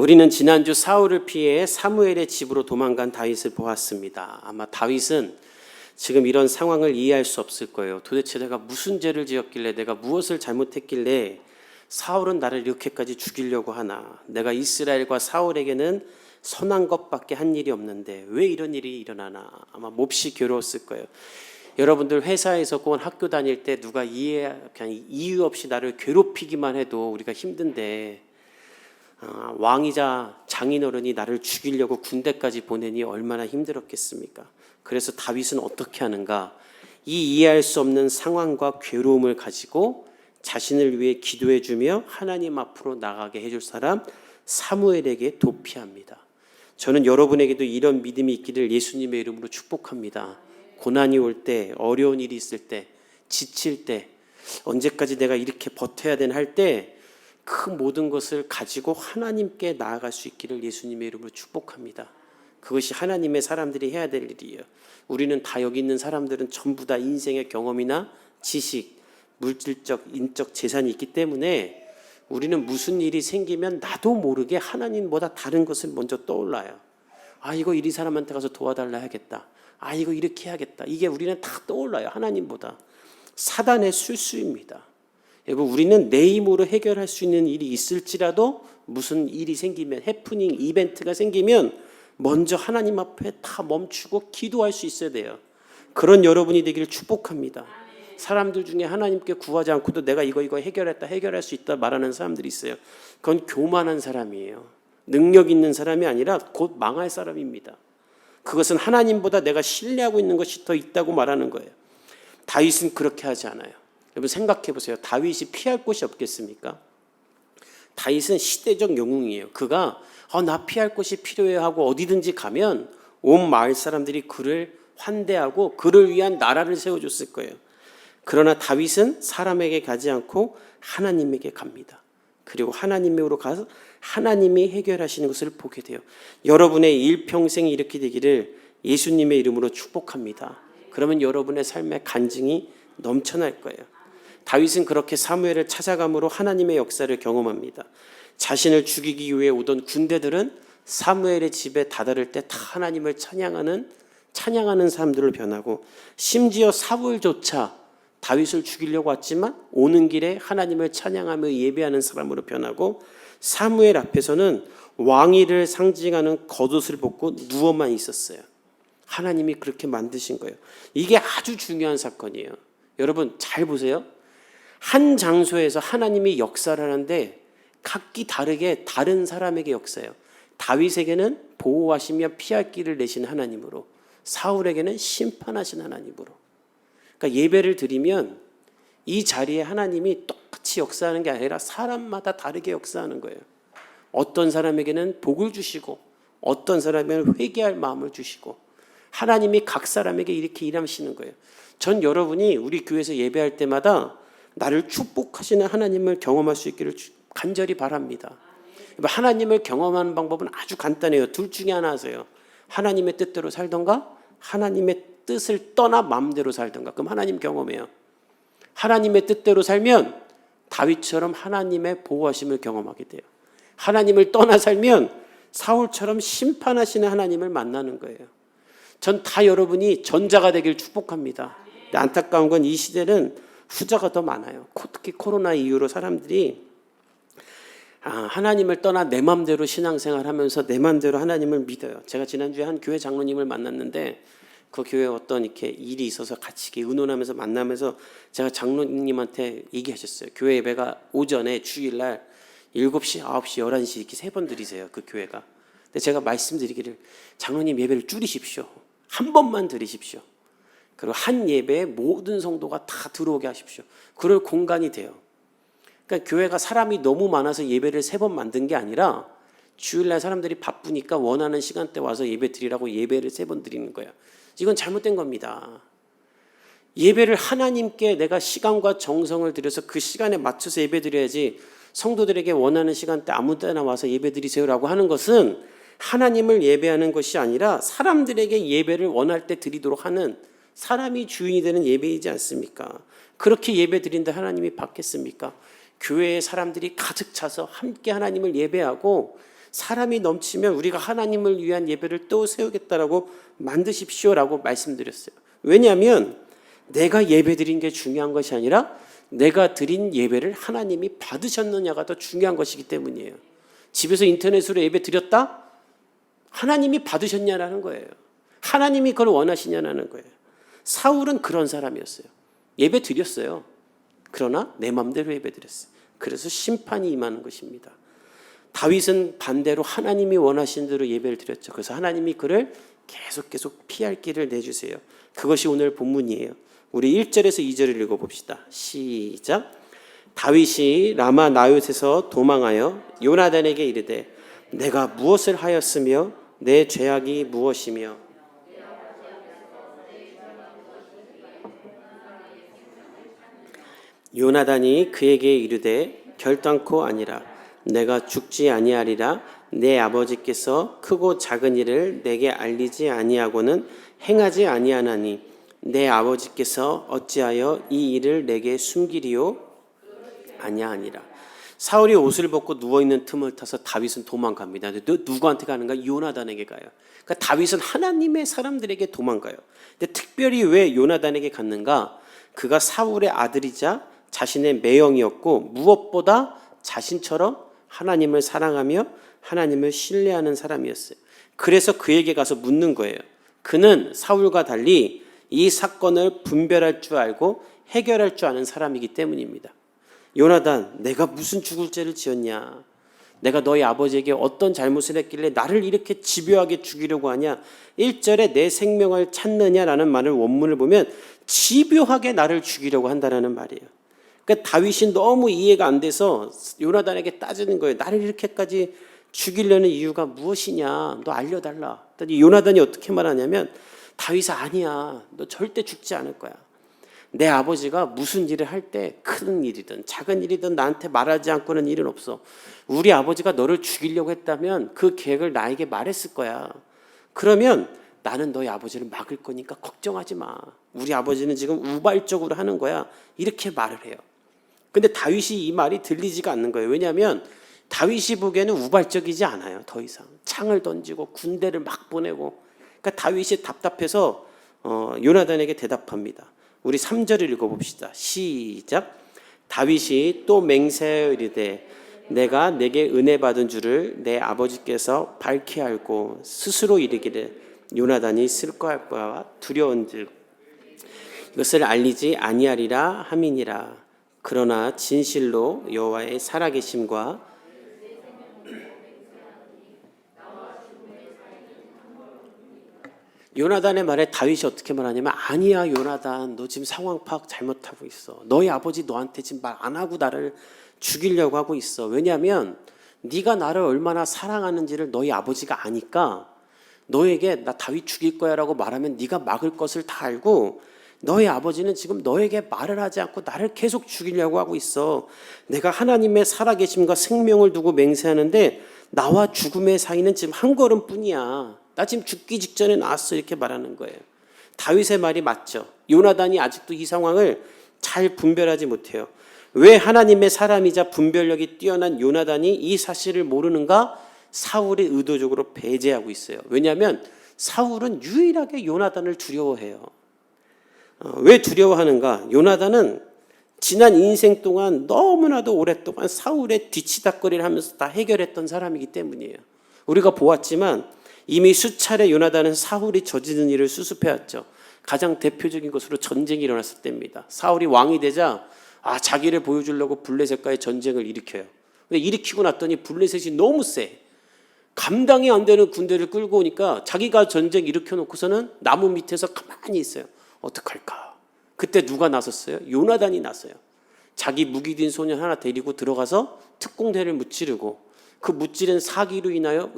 우리는 지난주 사울을 피해 사무엘의 집으로 도망간 다윗을 보았습니다. 아마 다윗은 지금 이런 상황을 이해할 수 없을 거예요. 도대체 내가 무슨 죄를 지었길래, 내가 무엇을 잘못했길래 사울은 나를 이렇게까지 죽이려고 하나. 내가 이스라엘과 사울에게는 선한 것밖에 한 일이 없는데 왜 이런 일이 일어나나. 아마 몹시 괴로웠을 거예요. 여러분들 회사에서 혹은 학교 다닐 때 누가 그냥 이유 없이 나를 괴롭히기만 해도 우리가 힘든데, 왕이자 장인어른이 나를 죽이려고 군대까지 보내니 얼마나 힘들었겠습니까? 그래서 다윗은 어떻게 하는가? 이 이해할 수 없는 상황과 괴로움을 가지고 자신을 위해 기도해주며 하나님 앞으로 나가게 해줄 사람 사무엘에게 도피합니다. 저는 여러분에게도 이런 믿음이 있기를 예수님의 이름으로 축복합니다. 고난이 올 때, 어려운 일이 있을 때, 지칠 때, 언제까지 내가 이렇게 버텨야 되나 할 때 그 모든 것을 가지고 하나님께 나아갈 수 있기를 예수님의 이름으로 축복합니다. 그것이 하나님의 사람들이 해야 될 일이에요. 우리는 다 여기 있는 사람들은 전부 다 인생의 경험이나 지식, 물질적, 인적 재산이 있기 때문에 우리는 무슨 일이 생기면 나도 모르게 하나님보다 다른 것을 먼저 떠올라요. 이거 이 사람한테 가서 도와달라 해야겠다. 이거 이렇게 해야겠다. 이게 우리는 다 떠올라요. 하나님보다. 사단의 술수입니다. 여러분, 우리는 내 힘으로 해결할 수 있는 일이 있을지라도 무슨 일이 생기면, 해프닝, 이벤트가 생기면 먼저 하나님 앞에 다 멈추고 기도할 수 있어야 돼요. 그런 여러분이 되기를 축복합니다. 사람들 중에 하나님께 구하지 않고도 내가 이거 해결할 수 있다 말하는 사람들이 있어요. 그건 교만한 사람이에요. 능력 있는 사람이 아니라 곧 망할 사람입니다. 그것은 하나님보다 내가 신뢰하고 있는 것이 더 있다고 말하는 거예요. 다윗은 그렇게 하지 않아요. 여러분 생각해 보세요. 다윗이 피할 곳이 없겠습니까? 다윗은 시대적 영웅이에요. 그가 나 피할 곳이 필요해 하고 어디든지 가면 온 마을 사람들이 그를 환대하고 그를 위한 나라를 세워줬을 거예요. 그러나 다윗은 사람에게 가지 않고 하나님에게 갑니다. 그리고 하나님으로 가서 하나님이 해결하시는 것을 보게 돼요. 여러분의 일평생이 이렇게 되기를 예수님의 이름으로 축복합니다. 그러면 여러분의 삶의 간증이 넘쳐날 거예요. 다윗은 그렇게 사무엘을 찾아감으로 하나님의 역사를 경험합니다. 자신을 죽이기 위해 오던 군대들은 사무엘의 집에 다다를 때 다 하나님을 찬양하는 사람들로 변하고, 심지어 사울조차 다윗을 죽이려고 왔지만 오는 길에 하나님을 찬양하며 예배하는 사람으로 변하고, 사무엘 앞에서는 왕위를 상징하는 겉옷을 벗고 누워만 있었어요. 하나님이 그렇게 만드신 거예요. 이게 아주 중요한 사건이에요. 여러분 잘 보세요. 한 장소에서 하나님이 역사를 하는데 각기 다르게 다른 사람에게 역사해요. 다윗에게는 보호하시며 피할 길을 내신 하나님으로, 사울에게는 심판하신 하나님으로. 그러니까 예배를 드리면 이 자리에 하나님이 똑같이 역사하는 게 아니라 사람마다 다르게 역사하는 거예요. 어떤 사람에게는 복을 주시고 어떤 사람에게는 회개할 마음을 주시고, 하나님이 각 사람에게 이렇게 일하시는 거예요. 전 여러분이 우리 교회에서 예배할 때마다 나를 축복하시는 하나님을 경험할 수 있기를 간절히 바랍니다. 하나님을 경험하는 방법은 아주 간단해요. 둘 중에 하나 하세요. 하나님의 뜻대로 살던가 하나님의 뜻을 떠나 마음대로 살던가. 그럼 하나님 경험해요. 하나님의 뜻대로 살면 다윗처럼 하나님의 보호하심을 경험하게 돼요. 하나님을 떠나 살면 사울처럼 심판하시는 하나님을 만나는 거예요. 전 다 여러분이 전자가 되길 축복합니다. 근데 안타까운 건 이 시대는 후자가 더 많아요. 특히 코로나 이후로 사람들이 하나님을 떠나 내 맘대로 신앙생활 하면서 내 맘대로 하나님을 믿어요. 제가 지난주에 한 교회 장로님을 만났는데 그 교회에 어떤 이렇게 일이 있어서 같이 의논하면서 만나면서 제가 장로님한테 얘기하셨어요. 교회 예배가 오전에 주일날 7시, 9시, 11시 이렇게 3번 드리세요. 그 교회가. 근데 제가 말씀드리기를 장로님 예배를 줄이십시오. 한 번만 드리십시오. 그리고 한 예배에 모든 성도가 다 들어오게 하십시오. 그럴 공간이 돼요. 그러니까 교회가 사람이 너무 많아서 예배를 3번 만든 게 아니라 주일날 사람들이 바쁘니까 원하는 시간대 와서 예배 드리라고 예배를 3번 드리는 거예요. 이건 잘못된 겁니다. 예배를 하나님께 내가 시간과 정성을 들여서 그 시간에 맞춰서 예배 드려야지, 성도들에게 원하는 시간대 아무 때나 와서 예배 드리세요라고 하는 것은 하나님을 예배하는 것이 아니라 사람들에게 예배를 원할 때 드리도록 하는, 사람이 주인이 되는 예배이지 않습니까? 그렇게 예배 드린다 하나님이 받겠습니까? 교회에 사람들이 가득 차서 함께 하나님을 예배하고 사람이 넘치면 우리가 하나님을 위한 예배를 또 세우겠다라고 만드십시오라고 말씀드렸어요. 왜냐하면 내가 예배 드린 게 중요한 것이 아니라 내가 드린 예배를 하나님이 받으셨느냐가 더 중요한 것이기 때문이에요. 집에서 인터넷으로 예배 드렸다? 하나님이 받으셨냐라는 거예요. 하나님이 그걸 원하시냐라는 거예요. 사울은 그런 사람이었어요. 예배 드렸어요. 그러나 내 마음대로 예배 드렸어요. 그래서 심판이 임하는 것입니다. 다윗은 반대로 하나님이 원하신 대로 예배를 드렸죠. 그래서 하나님이 그를 계속 피할 길을 내주세요. 그것이 오늘 본문이에요. 우리 1절에서 2절을 읽어봅시다. 시작. 다윗이 라마 나옳에서 도망하여 요나단에게 이르되 내가 무엇을 하였으며 내 죄악이 무엇이며 요나단이 그에게 이르되 결단코 아니라 내가 죽지 아니하리라. 내 아버지께서 크고 작은 일을 내게 알리지 아니하고는 행하지 아니하나니 내 아버지께서 어찌하여 이 일을 내게 숨기리요 아니하니라. 사울이 옷을 벗고 누워있는 틈을 타서 다윗은 도망갑니다. 누구한테 가는가? 요나단에게 가요. 그러니까 다윗은 하나님의 사람들에게 도망가요. 근데 특별히 왜 요나단에게 갔는가? 그가 사울의 아들이자 자신의 매형이었고 무엇보다 자신처럼 하나님을 사랑하며 하나님을 신뢰하는 사람이었어요. 그래서 그에게 가서 묻는 거예요. 그는 사울과 달리 이 사건을 분별할 줄 알고 해결할 줄 아는 사람이기 때문입니다. 요나단, 내가 무슨 죽을 죄를 지었냐? 내가 너희 아버지에게 어떤 잘못을 했길래 나를 이렇게 집요하게 죽이려고 하냐? 1절에 내 생명을 찾느냐라는 말을 원문을 보면 집요하게 나를 죽이려고 한다는 말이에요. 그러니까 다윗이 너무 이해가 안 돼서 요나단에게 따지는 거예요. 나를 이렇게까지 죽이려는 이유가 무엇이냐? 너 알려달라. 요나단이 어떻게 말하냐면 다윗아 아니야. 너 절대 죽지 않을 거야. 내 아버지가 무슨 일을 할 때 큰 일이든 작은 일이든 나한테 말하지 않고는 일은 없어. 우리 아버지가 너를 죽이려고 했다면 그 계획을 나에게 말했을 거야. 그러면 나는 너희 아버지를 막을 거니까 걱정하지 마. 우리 아버지는 지금 우발적으로 하는 거야. 이렇게 말을 해요. 근데 다윗이 이 말이 들리지가 않는 거예요. 왜냐하면 다윗이 보기에는 우발적이지 않아요. 더 이상 창을 던지고 군대를 막 보내고. 그러니까 다윗이 답답해서 요나단에게 대답합니다. 우리 3절을 읽어봅시다. 시작. 다윗이 또 맹세하여 이르되 내가 내게 은혜 받은 줄을 내 아버지께서 밝히 알고 스스로 이르기를 요나단이 슬퍼할 바와 두려운즉 이것을 알리지 아니하리라 함이니라. 그러나 진실로 여호와의 살아계심과 요나단의 말에 다윗이 어떻게 말하냐면 아니야 요나단, 너 지금 상황 파악 잘못하고 있어. 너희 아버지 너한테 지금 말 안 하고 나를 죽이려고 하고 있어. 왜냐하면 네가 나를 얼마나 사랑하는지를 너희 아버지가 아니까 너에게 나 다윗 죽일 거야 라고 말하면 네가 막을 것을 다 알고 너희 아버지는 지금 너에게 말을 하지 않고 나를 계속 죽이려고 하고 있어. 내가 하나님의 살아계심과 생명을 두고 맹세하는데 나와 죽음의 사이는 지금 한 걸음뿐이야. 나 지금 죽기 직전에 나왔어. 이렇게 말하는 거예요. 다윗의 말이 맞죠. 요나단이 아직도 이 상황을 잘 분별하지 못해요. 왜 하나님의 사람이자 분별력이 뛰어난 요나단이 이 사실을 모르는가? 사울이 의도적으로 배제하고 있어요. 왜냐하면 사울은 유일하게 요나단을 두려워해요. 왜 두려워하는가? 요나단은 지난 인생 동안 너무나도 오랫동안 사울의 뒤치다꺼리를 하면서 다 해결했던 사람이기 때문이에요. 우리가 보았지만 이미 수차례 요나단은 사울이 저지른 일을 수습해왔죠. 가장 대표적인 것으로 전쟁이 일어났을 때입니다. 사울이 왕이 되자 자기를 보여주려고 블레셋과의 전쟁을 일으켜요. 근데 일으키고 났더니 블레셋이 너무 세. 감당이 안 되는 군대를 끌고 오니까 자기가 전쟁 일으켜놓고서는 나무 밑에서 가만히 있어요. 어떡할까? 그때 누가 나섰어요? 요나단이 나서요. 자기 무기든 소년 하나 데리고 들어가서 특공대를 무찌르고 그 무찌른 사기로 인하여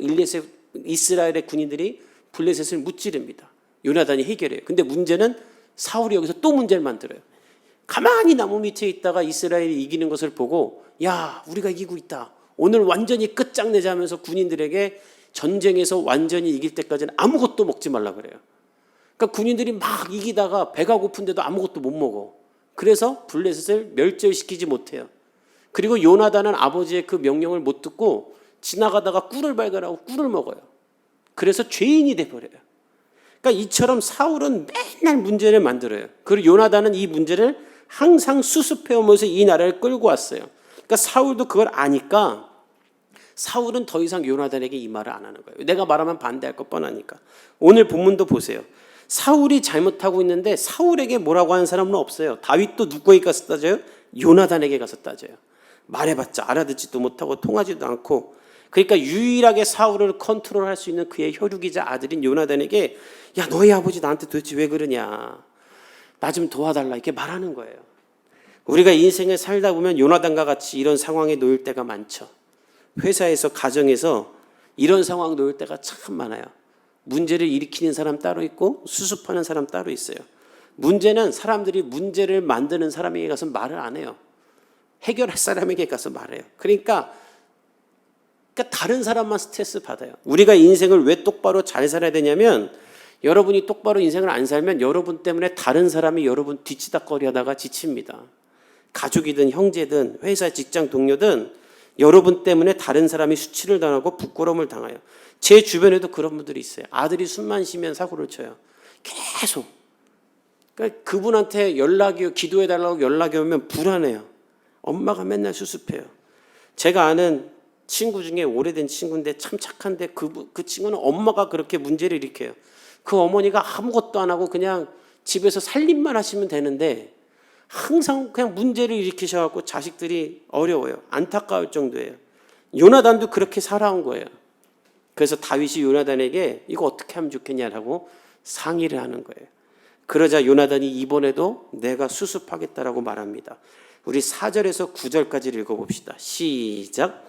이스라엘의 군인들이 블레셋을 무찌릅니다. 요나단이 해결해요. 근데 문제는 사울이 여기서 또 문제를 만들어요. 가만히 나무 밑에 있다가 이스라엘이 이기는 것을 보고 야 우리가 이기고 있다. 오늘 완전히 끝장내자 하면서 군인들에게 전쟁에서 완전히 이길 때까지는 아무것도 먹지 말라 그래요. 그러니까 군인들이 막 이기다가 배가 고픈데도 아무것도 못 먹어. 그래서 블레셋을 멸절시키지 못해요. 그리고 요나단은 아버지의 그 명령을 못 듣고 지나가다가 꿀을 발견하고 꿀을 먹어요. 그래서 죄인이 돼버려요. 그러니까 이처럼 사울은 맨날 문제를 만들어요. 그리고 요나단은 이 문제를 항상 수습해오면서 이 나라를 끌고 왔어요. 그러니까 사울도 그걸 아니까 사울은 더 이상 요나단에게 이 말을 안 하는 거예요. 내가 말하면 반대할 거 뻔하니까. 오늘 본문도 보세요. 사울이 잘못하고 있는데 사울에게 뭐라고 하는 사람은 없어요. 다윗도 누구에게 가서 따져요? 요나단에게 가서 따져요. 말해봤자 알아듣지도 못하고 통하지도 않고. 그러니까 유일하게 사울을 컨트롤할 수 있는 그의 혈육이자 아들인 요나단에게 야, 너희 아버지 나한테 도대체 왜 그러냐, 나 좀 도와달라, 이렇게 말하는 거예요. 우리가 인생을 살다 보면 요나단과 같이 이런 상황에 놓일 때가 많죠. 회사에서, 가정에서 이런 상황 놓일 때가 참 많아요. 문제를 일으키는 사람 따로 있고 수습하는 사람 따로 있어요. 문제는 사람들이 문제를 만드는 사람에게 가서 말을 안 해요. 해결할 사람에게 가서 말해요. 그러니까 다른 사람만 스트레스 받아요. 우리가 인생을 왜 똑바로 잘 살아야 되냐면, 여러분이 똑바로 인생을 안 살면 여러분 때문에 다른 사람이 여러분 뒤치다꺼리 하다가 지칩니다. 가족이든 형제든 회사 직장 동료든 여러분 때문에 다른 사람이 수치를 당하고 부끄러움을 당해요. 제 주변에도 그런 분들이 있어요. 아들이 숨만 쉬면 사고를 쳐요. 계속. 그러니까 그분한테 연락이, 기도해달라고 연락이 오면 불안해요. 엄마가 맨날 수습해요. 제가 아는 친구 중에 오래된 친구인데 참 착한데 그 친구는 엄마가 그렇게 문제를 일으켜요. 그 어머니가 아무것도 안 하고 그냥 집에서 살림만 하시면 되는데 항상 그냥 문제를 일으키셔갖고 자식들이 어려워요. 안타까울 정도예요. 요나단도 그렇게 살아온 거예요. 그래서 다윗이 요나단에게 이거 어떻게 하면 좋겠냐라고 상의를 하는 거예요. 그러자 요나단이 이번에도 내가 수습하겠다라고 말합니다. 우리 4절에서 9절까지 읽어봅시다. 시작.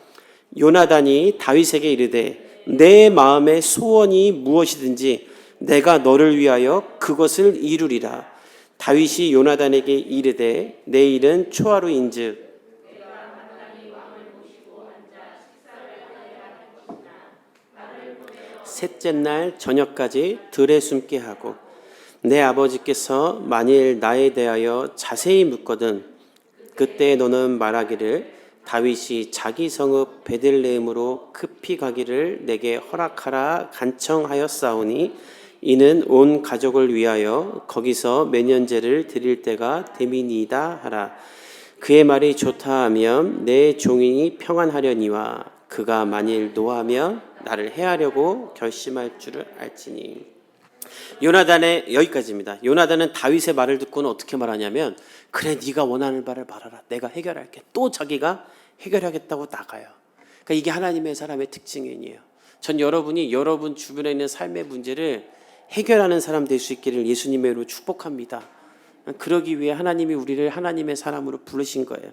요나단이 다윗에게 이르되 내 마음의 소원이 무엇이든지 내가 너를 위하여 그것을 이루리라. 다윗이 요나단에게 이르되 내일은 초하루인즉 셋째 날 저녁까지 들에 숨게 하고 내 아버지께서 만일 나에 대하여 자세히 묻거든 그때 너는 말하기를 다윗이 자기 성읍 베들레헴으로 급히 가기를 내게 허락하라 간청하였사오니 이는 온 가족을 위하여 거기서 매년제를 드릴 때가 됨이니이다 하라. 그의 말이 좋다 하면 내 종인이 평안하려니와 그가 만일 노하면 나를 해하려고 결심할 줄을 알지니. 요나단의 여기까지입니다. 요나단은 다윗의 말을 듣고는 어떻게 말하냐면 그래 네가 원하는 바를 말하라, 내가 해결할게. 또 자기가 해결하겠다고 나가요. 그러니까 이게 하나님의 사람의 특징이에요. 전 여러분이 여러분 주변에 있는 삶의 문제를 해결하는 사람 될 수 있기를 예수님의 이름으로 축복합니다. 그러기 위해 하나님이 우리를 하나님의 사람으로 부르신 거예요.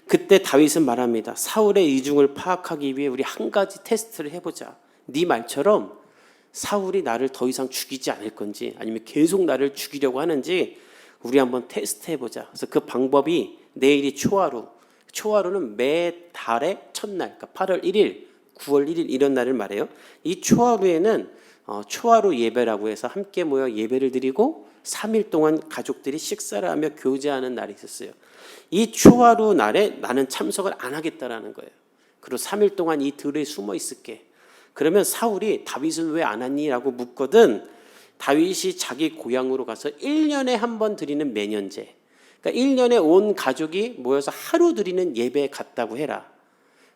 그때 다윗은 말합니다. 사울의 이중을 파악하기 위해 우리 한 가지 테스트를 해보자. 네 말처럼 사울이 나를 더 이상 죽이지 않을 건지 아니면 계속 나를 죽이려고 하는지 우리 한번 테스트 해보자. 그래서 그 방법이 내일이 초하루. 초하루는 매 달의 첫날, 그러니까 8월 1일, 9월 1일 이런 날을 말해요. 이 초하루에는 초하루 예배라고 해서 함께 모여 예배를 드리고 3일 동안 가족들이 식사를 하며 교제하는 날이 있었어요. 이 초하루 날에 나는 참석을 안 하겠다라는 거예요. 그리고 3일 동안 이 들에 숨어 있을게. 그러면 사울이 다윗은 왜 안 왔니? 라고 묻거든 다윗이 자기 고향으로 가서 1년에 한 번 드리는 매년제, 그러니까 1년에 온 가족이 모여서 하루 드리는 예배에 갔다고 해라.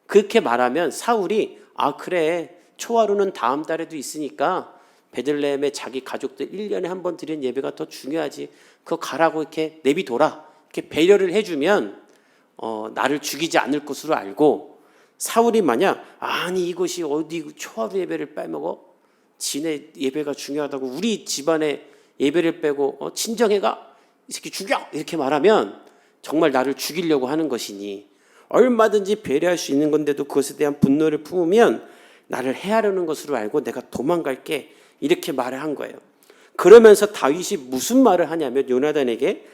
그렇게 말하면 사울이 아 그래 초하루는 다음 달에도 있으니까 베들레헴에 자기 가족들 1년에 한 번 드리는 예배가 더 중요하지, 그거 가라고 이렇게 내비둬라, 이렇게 배려를 해주면 나를 죽이지 않을 것으로 알고, 사울이 만약 아니 이것이 어디 초하루 예배를 빼먹어, 지네 예배가 중요하다고 우리 집안의 예배를 빼고 친정애가 이 새끼 죽여 이렇게 말하면 정말 나를 죽이려고 하는 것이니 얼마든지 배려할 수 있는 건데도 그것에 대한 분노를 품으면 나를 해하려는 것으로 알고 내가 도망갈게, 이렇게 말을 한 거예요. 그러면서 다윗이 무슨 말을 하냐면 요나단에게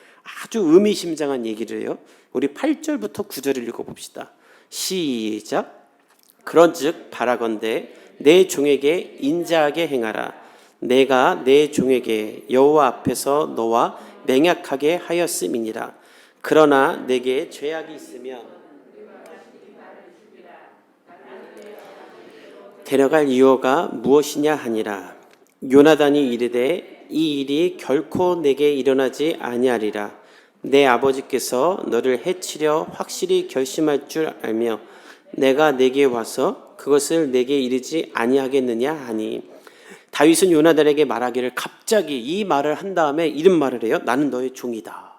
아주 의미심장한 얘기를 해요. 우리 8절부터 9절을 읽어봅시다. 시작. 그런즉 바라건대 내 종에게 인자하게 행하라. 내가 내 종에게 여호와 앞에서 너와 맹약하게 하였음이니라. 그러나 내게 죄악이 있으면 데려갈 이유가 무엇이냐 하니라. 요나단이 이르되 이 일이 결코 내게 일어나지 아니하리라. 내 아버지께서 너를 해치려 확실히 결심할 줄 알며 내가 내게 와서 그것을 내게 이르지 아니하겠느냐 하니. 다윗은 요나단에게 말하기를 갑자기 이 말을 한 다음에 이런 말을 해요. 나는 너의 종이다.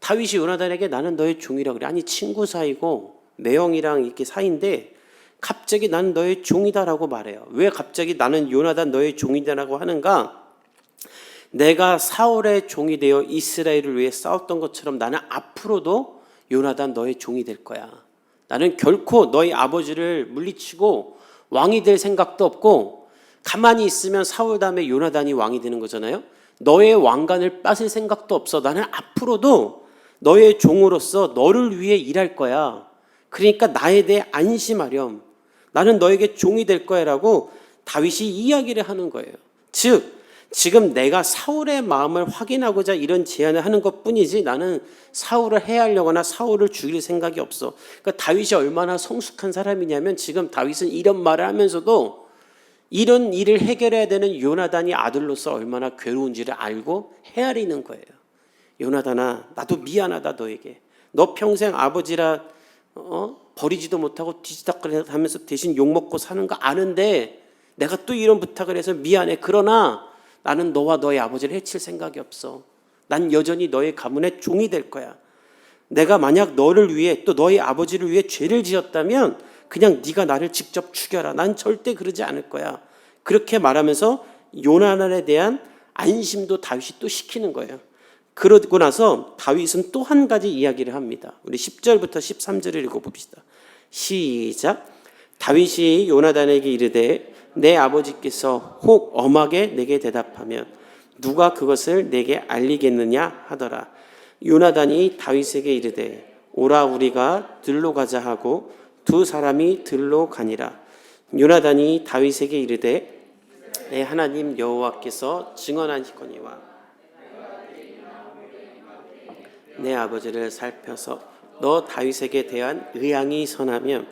다윗이 요나단에게 나는 너의 종이라고 그래. 아니 친구 사이고 매형이랑 이렇게 사이인데 갑자기 나는 너의 종이다라고 말해요. 왜 갑자기 나는 요나단 너의 종이다라고 하는가? 내가 사울의 종이 되어 이스라엘을 위해 싸웠던 것처럼 나는 앞으로도 요나단 너의 종이 될 거야. 나는 결코 너희 아버지를 물리치고 왕이 될 생각도 없고 가만히 있으면 사울 다음에 요나단이 왕이 되는 거잖아요. 너의 왕관을 뺏을 생각도 없어. 나는 앞으로도 너의 종으로서 너를 위해 일할 거야. 그러니까 나에 대해 안심하렴. 나는 너에게 종이 될 거야 라고 다윗이 이야기를 하는 거예요. 즉 지금 내가 사울의 마음을 확인하고자 이런 제안을 하는 것뿐이지 나는 사울을 해하려거나 사울을 죽일 생각이 없어. 그러니까 다윗이 얼마나 성숙한 사람이냐면 지금 다윗은 이런 말을 하면서도 이런 일을 해결해야 되는 요나단이 아들로서 얼마나 괴로운지를 알고 헤아리는 거예요. 요나단아, 나도 미안하다 너에게. 너 평생 아버지라 버리지도 못하고 뒤지다거리하면서 대신 욕먹고 사는 거 아는데 내가 또 이런 부탁을 해서 미안해. 그러나 나는 너와 너의 아버지를 해칠 생각이 없어. 난 여전히 너의 가문의 종이 될 거야. 내가 만약 너를 위해 또 너의 아버지를 위해 죄를 지었다면 그냥 네가 나를 직접 죽여라. 난 절대 그러지 않을 거야. 그렇게 말하면서 요나단에 대한 안심도 다윗이 또 시키는 거예요. 그러고 나서 다윗은 또 한 가지 이야기를 합니다. 우리 10절부터 13절을 읽어봅시다. 시작. 다윗이 요나단에게 이르되 내 아버지께서 혹 엄하게 내게 대답하면 누가 그것을 내게 알리겠느냐 하더라. 요나단이 다윗에게 이르되 오라 우리가 들로 가자 하고 두 사람이 들로 가니라. 요나단이 다윗에게 이르되 내 하나님 여호와께서 증언하시거니와 내 아버지를 살펴서 너 다윗에게 대한 의향이 선하면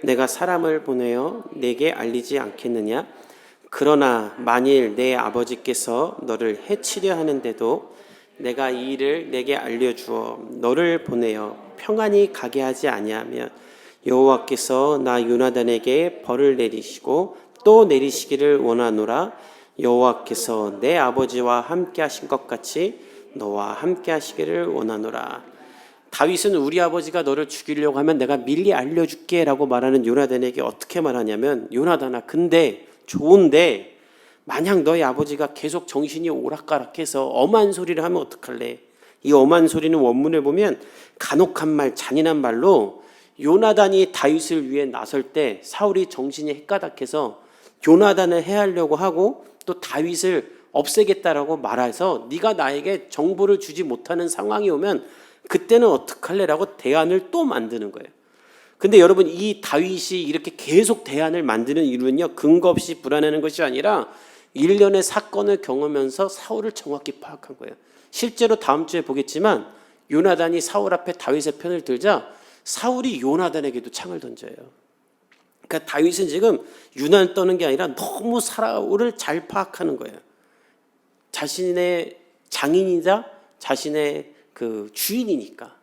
내가 사람을 보내어 내게 알리지 않겠느냐? 그러나 만일 내 아버지께서 너를 해치려 하는데도 내가 이 일을 내게 알려주어 너를 보내어 평안히 가게 하지 아니하면 여호와께서 나 요나단에게 벌을 내리시고 또 내리시기를 원하노라. 여호와께서 내 아버지와 함께 하신 것 같이 너와 함께 하시기를 원하노라. 다윗은 우리 아버지가 너를 죽이려고 하면 내가 미리 알려줄게 라고 말하는 요나단에게 어떻게 말하냐면 요나단아 근데 좋은데 만약 너희 아버지가 계속 정신이 오락가락해서 엄한 소리를 하면 어떡할래? 이 엄한 소리는 원문을 보면 간혹한 말 잔인한 말로 요나단이 다윗을 위해 나설 때 사울이 정신이 헷가닥해서 요나단을 해하려고 하고 또 다윗을 없애겠다라고 말해서 네가 나에게 정보를 주지 못하는 상황이 오면 그때는 어떡할래라고 대안을 또 만드는 거예요. 근데 여러분 이 다윗이 이렇게 계속 대안을 만드는 이유는요 근거 없이 불안해하는 것이 아니라 일련의 사건을 경험하면서 사울을 정확히 파악한 거예요. 실제로 다음 주에 보겠지만 요나단이 사울 앞에 다윗의 편을 들자 사울이 요나단에게도 창을 던져요. 그러니까 다윗은 지금 유난 떠는 게 아니라 너무 사울을 잘 파악하는 거예요. 자신의 장인이자 자신의 그 주인이니까.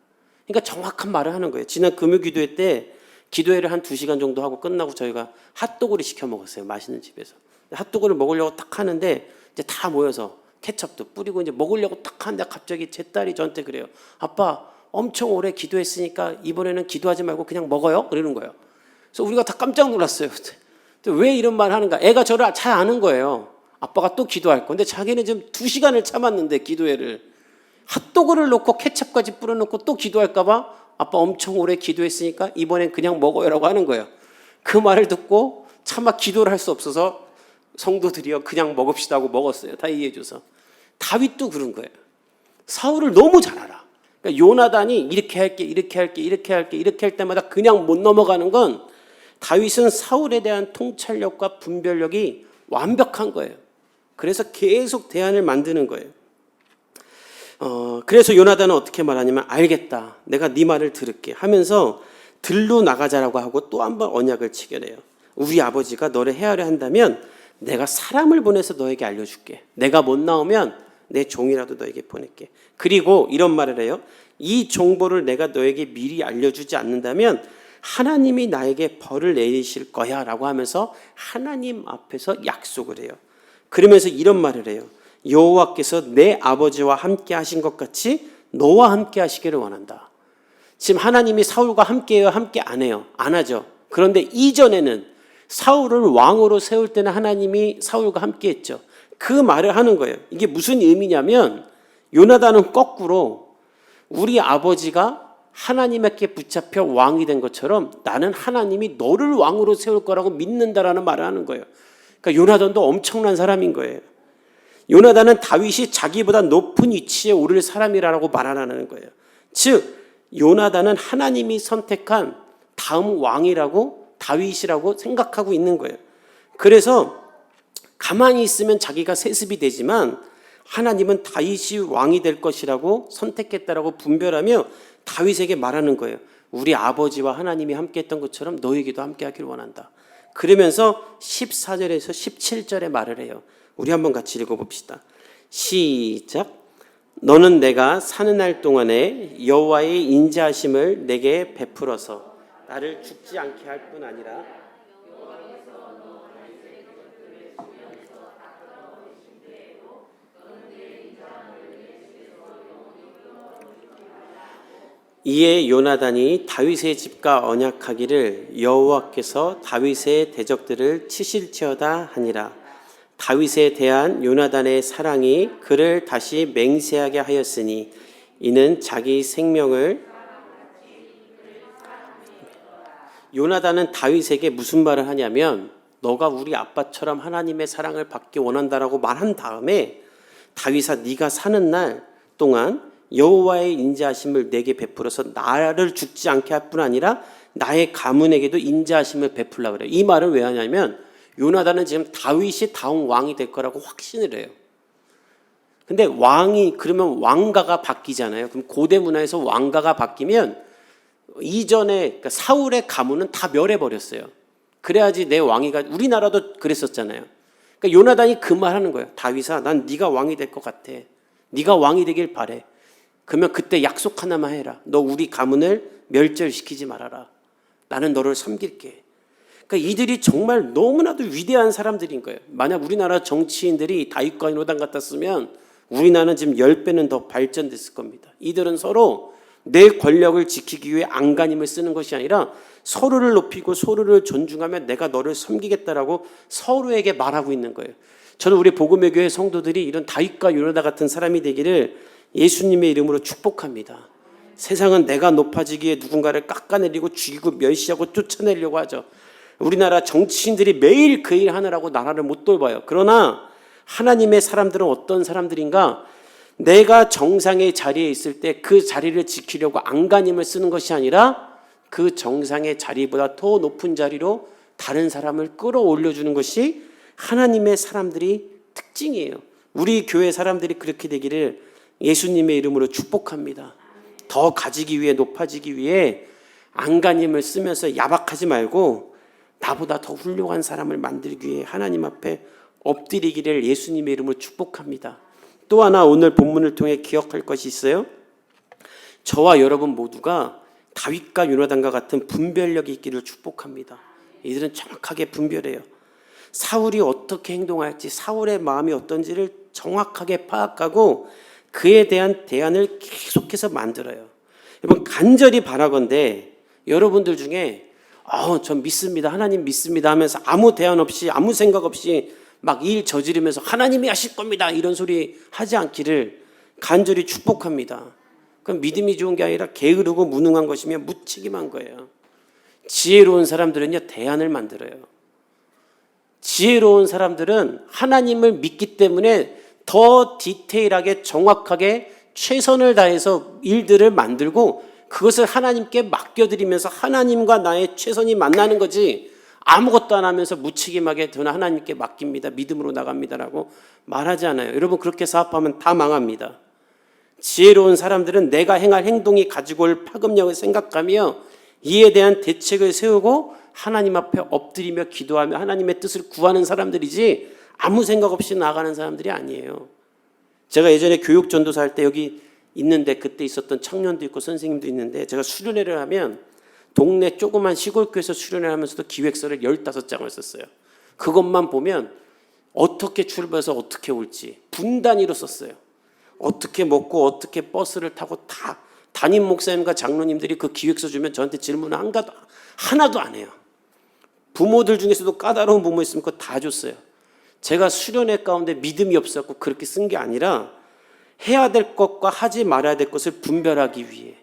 그러니까 정확한 말을 하는 거예요. 지난 금요 기도회 때 기도회를 한 2시간 정도 하고 끝나고 저희가 핫도그를 시켜 먹었어요. 맛있는 집에서. 핫도그를 먹으려고 딱 하는데 이제 다 모여서 케첩도 뿌리고 이제 먹으려고 딱 하는데 갑자기 제 딸이 저한테 그래요. 아빠 엄청 오래 기도했으니까 이번에는 기도하지 말고 그냥 먹어요? 그러는 거예요. 그래서 우리가 다 깜짝 놀랐어요. 왜 이런 말 하는가? 애가 저를 잘 아는 거예요. 아빠가 또 기도할 건데 자기는 지금 2시간을 참았는데 기도회를 핫도그를 놓고 케첩까지 뿌려놓고 또 기도할까 봐 아빠 엄청 오래 기도했으니까 이번엔 그냥 먹어요라고 하는 거예요. 그 말을 듣고 차마 기도를 할 수 없어서 성도들이요 그냥 먹읍시다 하고 먹었어요. 다 이해해줘서. 다윗도 그런 거예요. 사울을 너무 잘 알아. 그러니까 요나단이 이렇게 할게 이렇게 할게 이렇게 할게 이렇게 할 때마다 그냥 못 넘어가는 건 다윗은 사울에 대한 통찰력과 분별력이 완벽한 거예요. 그래서 계속 대안을 만드는 거예요. 그래서 요나단은 어떻게 말하냐면 알겠다. 내가 네 말을 들을게 하면서 들로 나가자라고 하고 또 한 번 언약을 체결해요. 우리 아버지가 너를 해하려 한다면 내가 사람을 보내서 너에게 알려줄게. 내가 못 나오면 내 종이라도 너에게 보낼게. 그리고 이런 말을 해요. 이 정보를 내가 너에게 미리 알려주지 않는다면 하나님이 나에게 벌을 내리실 거야 라고 하면서 하나님 앞에서 약속을 해요. 그러면서 이런 말을 해요. 여호와께서 내 아버지와 함께 하신 것 같이 너와 함께 하시기를 원한다. 지금 하나님이 사울과 함께해요? 함께 안 해요? 안 하죠. 그런데 이전에는 사울을 왕으로 세울 때는 하나님이 사울과 함께 했죠. 그 말을 하는 거예요. 이게 무슨 의미냐면 요나단은 거꾸로 우리 아버지가 하나님께 붙잡혀 왕이 된 것처럼 나는 하나님이 너를 왕으로 세울 거라고 믿는다라는 말을 하는 거예요. 그러니까 요나단도 엄청난 사람인 거예요. 요나단은 다윗이 자기보다 높은 위치에 오를 사람이라고 말하는 거예요. 즉 요나단은 하나님이 선택한 다음 왕이라고 다윗이라고 생각하고 있는 거예요. 그래서 가만히 있으면 자기가 세습이 되지만 하나님은 다윗이 왕이 될 것이라고 선택했다라고 분별하며 다윗에게 말하는 거예요. 우리 아버지와 하나님이 함께했던 것처럼 너에게도 함께하기를 원한다. 그러면서 14절에서 17절에 말을 해요. 우리 한번 같이 읽어봅시다. 시작. 너는 내가 사는 날 동안에 여호와의 인자하심을 내게 베풀어서 나를 죽지 않게 할 뿐 아니라 이에 요나단이 다윗의 집과 언약하기를 여호와께서 다윗의 대적들을 치실지어다 하니라. 다윗에 대한 요나단의 사랑이 그를 다시 맹세하게 하였으니 이는 자기 생명을 요나단은 다윗에게 무슨 말을 하냐면 너가 우리 아빠처럼 하나님의 사랑을 받기 원한다라고 말한 다음에 다윗아 네가 사는 날 동안 여호와의 인자하심을 내게 베풀어서 나를 죽지 않게 할 뿐 아니라 나의 가문에게도 인자하심을 베풀라고 그래요. 이 말을 왜 하냐면 요나단은 지금 다윗이 다음 왕이 될 거라고 확신을 해요. 근데 왕이 그러면 왕가가 바뀌잖아요. 그럼 고대 문화에서 왕가가 바뀌면 이전에 그러니까 사울의 가문은 다 멸해버렸어요. 그래야지 내 왕위가 우리나라도 그랬었잖아요. 그러니까 요나단이 그 말하는 거예요. 다윗아, 난 네가 왕이 될 것 같아. 네가 왕이 되길 바래. 그러면 그때 약속 하나만 해라. 너 우리 가문을 멸절시키지 말아라. 나는 너를 섬길게. 그러니까 이들이 정말 너무나도 위대한 사람들인 거예요. 만약 우리나라 정치인들이 다윗과 요나단 같았으면 우리나라는 지금 10배는 더 발전됐을 겁니다. 이들은 서로 내 권력을 지키기 위해 안간힘을 쓰는 것이 아니라 서로를 높이고 서로를 존중하며 내가 너를 섬기겠다라고 서로에게 말하고 있는 거예요. 저는 우리 복음의 교회 성도들이 이런 다윗과 요나단 같은 사람이 되기를 예수님의 이름으로 축복합니다. 세상은 내가 높아지기에 누군가를 깎아내리고 죽이고 멸시하고 쫓아내려고 하죠. 우리나라 정치인들이 매일 그 일 하느라고 나라를 못 돌봐요. 그러나 하나님의 사람들은 어떤 사람들인가? 내가 정상의 자리에 있을 때 그 자리를 지키려고 안간힘을 쓰는 것이 아니라 그 정상의 자리보다 더 높은 자리로 다른 사람을 끌어올려주는 것이 하나님의 사람들이 특징이에요. 우리 교회 사람들이 그렇게 되기를 예수님의 이름으로 축복합니다. 더 가지기 위해 높아지기 위해 안간힘을 쓰면서 야박하지 말고 나보다 더 훌륭한 사람을 만들기 위해 하나님 앞에 엎드리기를 예수님의 이름으로 축복합니다. 또 하나 오늘 본문을 통해 기억할 것이 있어요. 저와 여러분 모두가 다윗과 요나단과 같은 분별력이 있기를 축복합니다. 이들은 정확하게 분별해요. 사울이 어떻게 행동할지, 사울의 마음이 어떤지를 정확하게 파악하고 그에 대한 대안을 계속해서 만들어요. 여러분 간절히 바라건대 여러분들 중에 전 믿습니다. 하나님 믿습니다 하면서 아무 대안 없이 아무 생각 없이 막 일 저지르면서 하나님이 하실 겁니다 이런 소리 하지 않기를 간절히 축복합니다. 그럼 믿음이 좋은 게 아니라 게으르고 무능한 것이며 무책임한 거예요. 지혜로운 사람들은요 대안을 만들어요. 지혜로운 사람들은 하나님을 믿기 때문에 더 디테일하게 정확하게 최선을 다해서 일들을 만들고 그것을 하나님께 맡겨드리면서 하나님과 나의 최선이 만나는 거지 아무것도 안 하면서 무책임하게 저는 하나님께 맡깁니다. 믿음으로 나갑니다라고 말하지 않아요. 여러분 그렇게 사업하면 다 망합니다. 지혜로운 사람들은 내가 행할 행동이 가지고 올 파급력을 생각하며 이에 대한 대책을 세우고 하나님 앞에 엎드리며 기도하며 하나님의 뜻을 구하는 사람들이지 아무 생각 없이 나가는 사람들이 아니에요. 제가 예전에 교육 전도사 할 때 여기 있는데 그때 있었던 청년도 있고 선생님도 있는데 제가 수련회를 하면 동네 조그만 시골교회에서 수련회 하면서도 기획서를 15장을 썼어요. 그것만 보면 어떻게 출발해서 어떻게 올지 분단위로 썼어요. 어떻게 먹고 어떻게 버스를 타고 다 담임 목사님과 장로님들이 그 기획서 주면 저한테 질문 하나도 안 해요. 부모들 중에서도 까다로운 부모 있으면 그거 다 줬어요. 제가 수련회 가운데 믿음이 없었고 그렇게 쓴 게 아니라 해야 될 것과 하지 말아야 될 것을 분별하기 위해,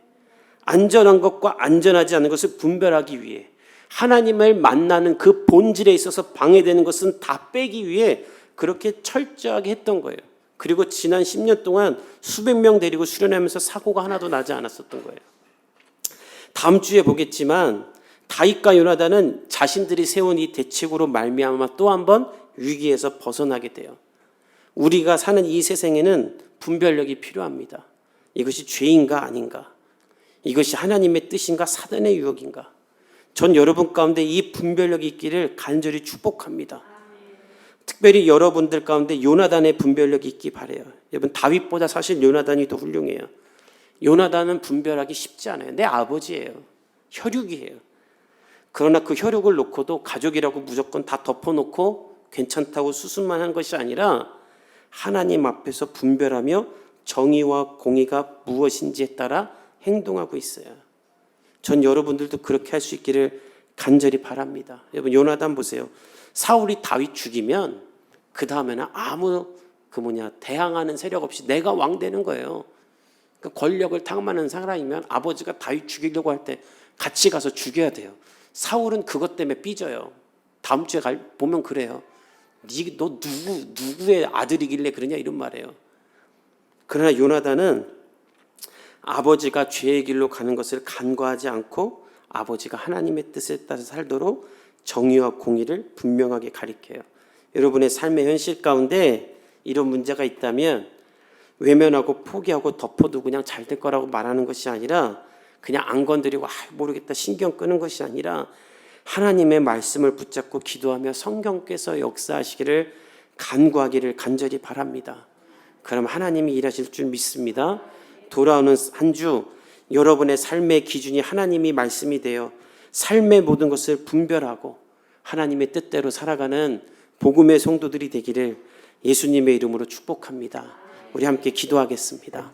안전한 것과 안전하지 않은 것을 분별하기 위해, 하나님을 만나는 그 본질에 있어서 방해되는 것은 다 빼기 위해 그렇게 철저하게 했던 거예요. 그리고 지난 10년 동안 수백 명 데리고 수련하면서 사고가 하나도 나지 않았었던 거예요. 다음 주에 보겠지만 다윗과 요나단은 자신들이 세운 이 대책으로 말미암아 또 한 번 위기에서 벗어나게 돼요. 우리가 사는 이 세상에는 분별력이 필요합니다. 이것이 죄인가 아닌가? 이것이 하나님의 뜻인가 사단의 유혹인가? 전 여러분 가운데 이 분별력이 있기를 간절히 축복합니다. 특별히 여러분들 가운데 요나단의 분별력이 있기 바라요. 여러분 다윗보다 사실 요나단이 더 훌륭해요. 요나단은 분별하기 쉽지 않아요. 내 아버지예요. 혈육이에요. 그러나 그 혈육을 놓고도 가족이라고 무조건 다 덮어놓고 괜찮다고 수습만 한 것이 아니라 하나님 앞에서 분별하며 정의와 공의가 무엇인지에 따라 행동하고 있어요. 전 여러분들도 그렇게 할 수 있기를 간절히 바랍니다. 여러분 요나단 보세요. 사울이 다윗 죽이면 그 다음에는 아무 대항하는 세력 없이 내가 왕 되는 거예요. 그러니까 권력을 탐하는 사람이면 아버지가 다윗 죽이려고 할 때 같이 가서 죽여야 돼요. 사울은 그것 때문에 삐져요. 다음 주에 보면 그래요. 너 누구의 아들이길래 그러냐 이런 말이에요. 그러나 요나단은 아버지가 죄의 길로 가는 것을 간과하지 않고 아버지가 하나님의 뜻에 따라 살도록 정의와 공의를 분명하게 가리켜요. 여러분의 삶의 현실 가운데 이런 문제가 있다면 외면하고 포기하고 덮어두고 그냥 잘 될 거라고 말하는 것이 아니라 그냥 안 건드리고 모르겠다 신경 끄는 것이 아니라 하나님의 말씀을 붙잡고 기도하며 성경께서 역사하시기를 간구하기를 간절히 바랍니다. 그럼 하나님이 일하실 줄 믿습니다. 돌아오는 한 주 여러분의 삶의 기준이 하나님이 말씀이 되어 삶의 모든 것을 분별하고 하나님의 뜻대로 살아가는 복음의 성도들이 되기를 예수님의 이름으로 축복합니다. 우리 함께 기도하겠습니다.